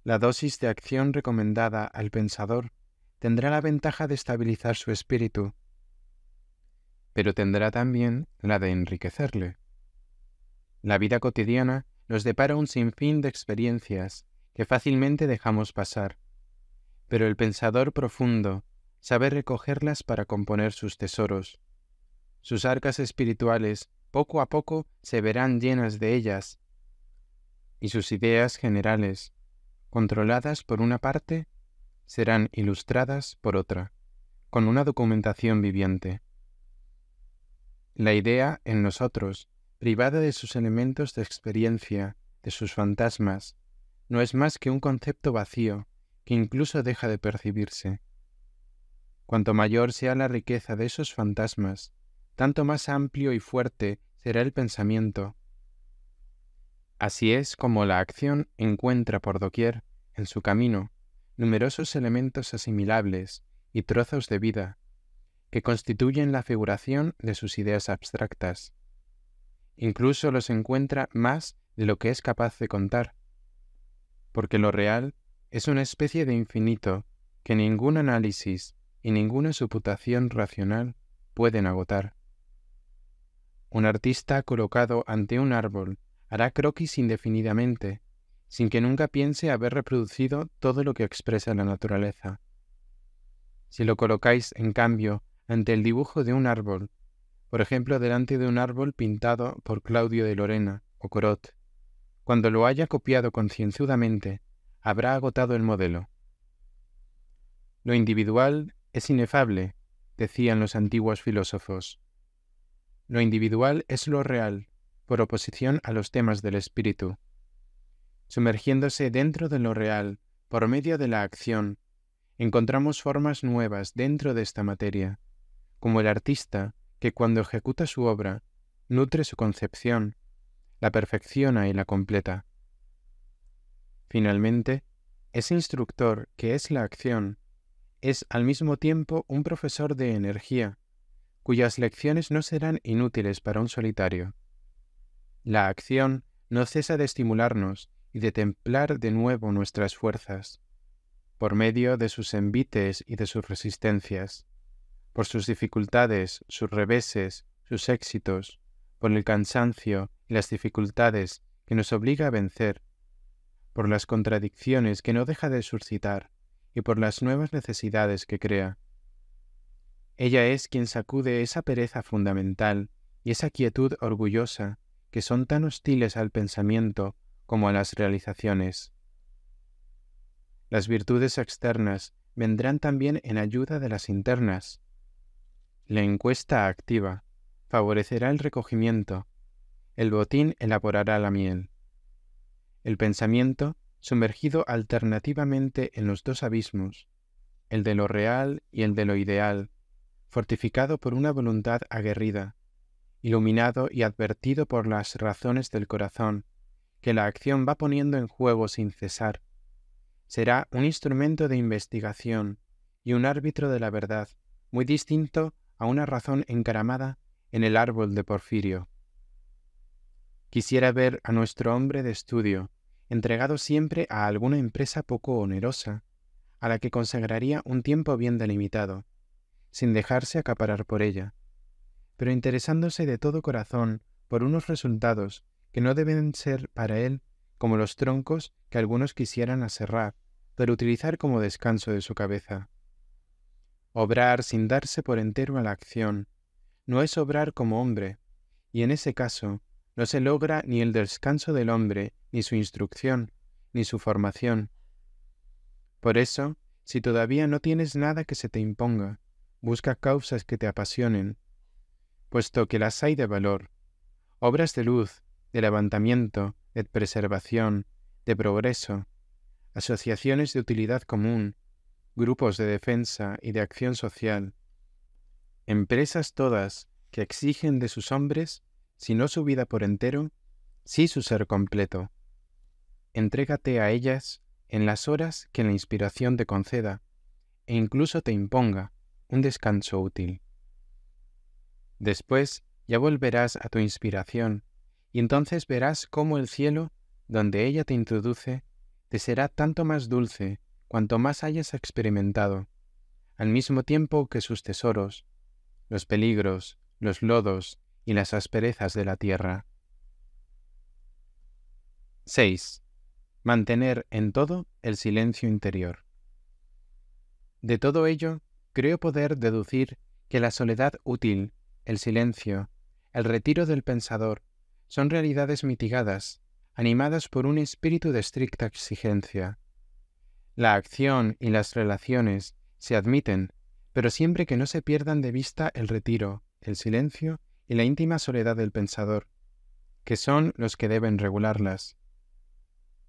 La dosis de acción recomendada al pensador tendrá la ventaja de estabilizar su espíritu, pero tendrá también la de enriquecerle. La vida cotidiana nos depara un sinfín de experiencias que fácilmente dejamos pasar, pero el pensador profundo sabe recogerlas para componer sus tesoros. Sus arcas espirituales poco a poco se verán llenas de ellas, y sus ideas generales, controladas por una parte, serán ilustradas por otra, con una documentación viviente. La idea en nosotros, privada de sus elementos de experiencia, de sus fantasmas, no es más que un concepto vacío que incluso deja de percibirse. Cuanto mayor sea la riqueza de esos fantasmas, tanto más amplio y fuerte será el pensamiento. Así es como la acción encuentra por doquier, en su camino, numerosos elementos asimilables y trozos de vida, que constituyen la figuración de sus ideas abstractas. Incluso los encuentra más de lo que es capaz de contar, porque lo real es una especie de infinito que ningún análisis y ninguna suputación racional pueden agotar. Un artista colocado ante un árbol hará croquis indefinidamente, sin que nunca piense haber reproducido todo lo que expresa la naturaleza. Si lo colocáis, en cambio, ante el dibujo de un árbol, por ejemplo delante de un árbol pintado por Claudio de Lorena o Corot, cuando lo haya copiado concienzudamente, habrá agotado el modelo. Lo individual es inefable, decían los antiguos filósofos. Lo individual es lo real, por oposición a los temas del espíritu. Sumergiéndose dentro de lo real, por medio de la acción, encontramos formas nuevas dentro de esta materia, como el artista que cuando ejecuta su obra, nutre su concepción, la perfecciona y la completa. Finalmente, Ese instructor, que es la acción, es al mismo tiempo un profesor de energía, cuyas lecciones no serán inútiles para un solitario. La acción no cesa de estimularnos y de templar de nuevo nuestras fuerzas, por medio de sus envites y de sus resistencias, por sus dificultades, sus reveses, sus éxitos, por el cansancio y las dificultades que nos obliga a vencer, por las contradicciones que no deja de suscitar y por las nuevas necesidades que crea. Ella es quien sacude esa pereza fundamental y esa quietud orgullosa que son tan hostiles al pensamiento como a las realizaciones. Las virtudes externas vendrán también en ayuda de las internas. La encuesta activa favorecerá el recogimiento, el botín elaborará la miel. El pensamiento, sumergido alternativamente en los dos abismos, el de lo real y el de lo ideal, fortificado por una voluntad aguerrida, iluminado y advertido por las razones del corazón, que la acción va poniendo en juego sin cesar, será un instrumento de investigación y un árbitro de la verdad, muy distinto a una razón encaramada en el árbol de Porfirio. Quisiera ver a nuestro hombre de estudio, entregado siempre a alguna empresa poco onerosa, a la que consagraría un tiempo bien delimitado, sin dejarse acaparar por ella, pero interesándose de todo corazón por unos resultados que no deben ser para él como los troncos que algunos quisieran aserrar, pero utilizar como descanso de su cabeza. Obrar sin darse por entero a la acción no es obrar como hombre, y en ese caso no se logra ni el descanso del hombre, ni su instrucción, ni su formación. Por eso, si todavía no tienes nada que se te imponga, busca causas que te apasionen, puesto que las hay de valor, obras de luz, de levantamiento, de preservación, de progreso, asociaciones de utilidad común, grupos de defensa y de acción social, empresas todas que exigen de sus hombres, si no su vida por entero, sí su ser completo. Entrégate a ellas en las horas que la inspiración te conceda, e incluso te imponga un descanso útil. Después ya volverás a tu inspiración, y entonces verás cómo el cielo, donde ella te introduce, te será tanto más dulce cuanto más hayas experimentado, al mismo tiempo que sus tesoros, los peligros, los lodos y las asperezas de la tierra. 6. Mantener en todo el silencio interior. De todo ello, creo poder deducir que la soledad útil, el silencio, el retiro del pensador, son realidades mitigadas, animadas por un espíritu de estricta exigencia. La acción y las relaciones se admiten, pero siempre que no se pierdan de vista el retiro, el silencio y la íntima soledad del pensador, que son los que deben regularlas.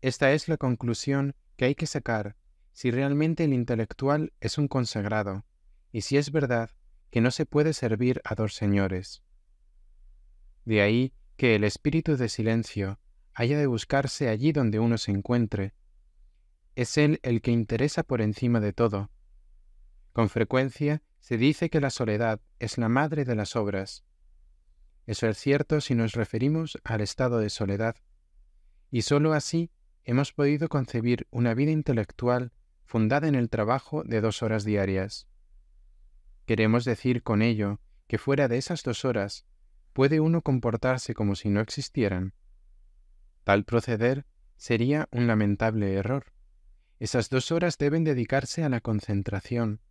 Esta es la conclusión que hay que sacar si realmente el intelectual es un consagrado, y si es verdad que no se puede servir a dos señores. De ahí que el espíritu de silencio haya de buscarse allí donde uno se encuentre. Es él el que interesa por encima de todo. Con frecuencia se dice que la soledad es la madre de las obras. Eso es cierto si nos referimos al estado de soledad, y sólo así hemos podido concebir una vida intelectual fundada en el trabajo de 2 horas diarias. Queremos decir con ello que fuera de esas 2 horas puede uno comportarse como si no existieran. Tal proceder sería un lamentable error. Esas 2 horas deben dedicarse a la concentración,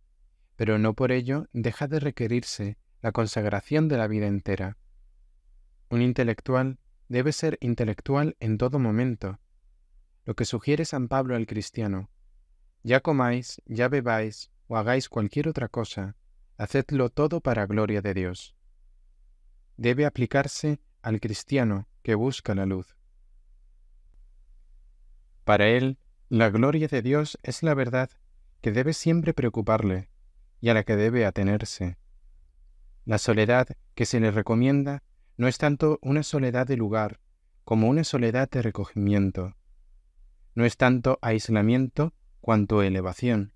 pero no por ello deja de requerirse la consagración de la vida entera. Un intelectual debe ser intelectual en todo momento, lo que sugiere San Pablo al cristiano: ya comáis, ya bebáis o hagáis cualquier otra cosa, hacedlo todo para gloria de Dios. Debe aplicarse al cristiano que busca la luz. Para él, la gloria de Dios es la verdad que debe siempre preocuparle y a la que debe atenerse. La soledad que se le recomienda no es tanto una soledad de lugar como una soledad de recogimiento. No es tanto aislamiento cuanto elevación.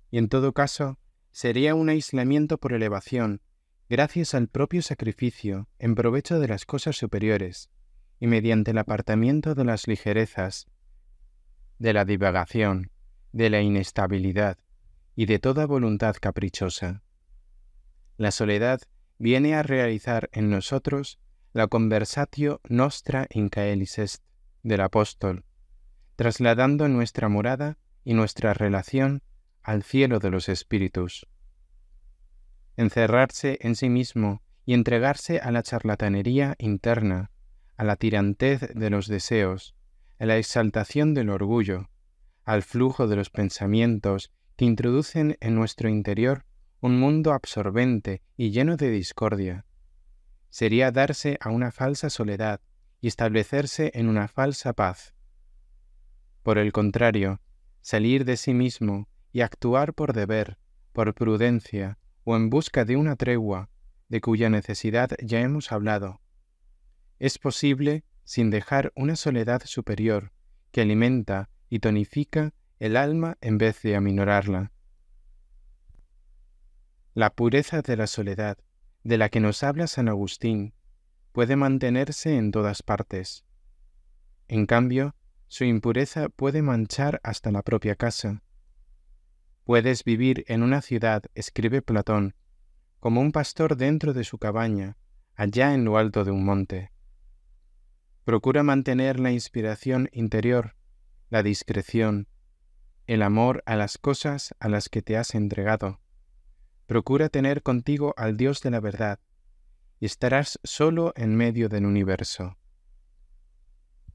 Y en todo caso, sería un aislamiento por elevación, gracias al propio sacrificio en provecho de las cosas superiores, y mediante el apartamiento de las ligerezas, de la divagación, de la inestabilidad y de toda voluntad caprichosa. La soledad viene a realizar en nosotros la conversatio nostra in caelis est del apóstol, trasladando nuestra morada y nuestra relación al cielo de los espíritus. Encerrarse en sí mismo y entregarse a la charlatanería interna, a la tirantez de los deseos, a la exaltación del orgullo, al flujo de los pensamientos que introducen en nuestro interior un mundo absorbente y lleno de discordia. Sería darse a una falsa soledad y establecerse en una falsa paz. Por el contrario, salir de sí mismo y actuar por deber, por prudencia o en busca de una tregua, de cuya necesidad ya hemos hablado, es posible sin dejar una soledad superior que alimenta y tonifica el alma en vez de aminorarla. La pureza de la soledad, de la que nos habla San Agustín, puede mantenerse en todas partes. En cambio, su impureza puede manchar hasta la propia casa. Puedes vivir en una ciudad, escribe Platón, como un pastor dentro de su cabaña, allá en lo alto de un monte. Procura mantener la inspiración interior, la discreción, el amor a las cosas a las que te has entregado. Procura tener contigo al Dios de la verdad, y estarás solo en medio del universo.